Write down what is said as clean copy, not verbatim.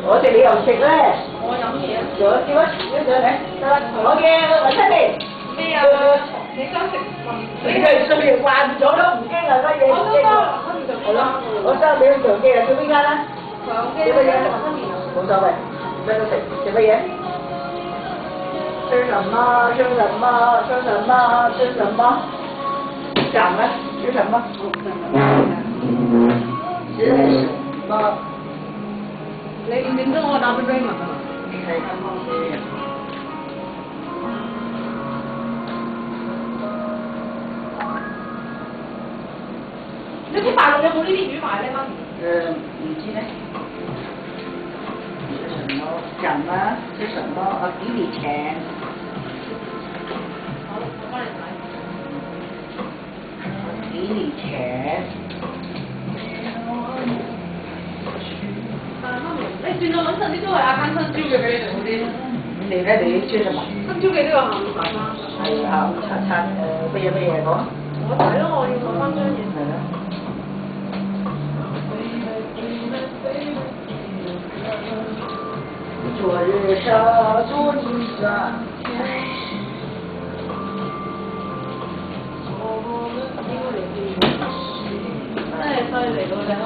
我哋你又食咧？我飲嘢啊！仲有叫一上嚟，得啦，我嘅揾出嚟。咩啊？你想食你係雖然慣咗都唔驚啊，乜嘢唔驚啊？係咯，我收你去長記啊，叫邊間啦？長記食乜嘢？食雲吞麵啊！冇所謂，咩都食，食乜嘢？吃什麼？吃什麼？吃什麼？吃什麼？講啊！吃什麼？吃什麼？你點解我打俾 Raymond 啊？係。你啲大陸有冇呢啲魚賣咧，媽咪？唔知咧。吃什麼？講啊！吃什麼？我給你錢。好，我幫你睇。給你錢。但係媽咪，你算啦，揾陣啲都係阿間新椒嘅俾你哋好啲。你咧，你吃什麼？新椒記都有下午茶餐。係下午茶餐乜嘢講？我睇咯，我要攞翻張嘢。係啦。昨日沙，昨日沙。應該嚟啲。真係犀利嗰隻蝦。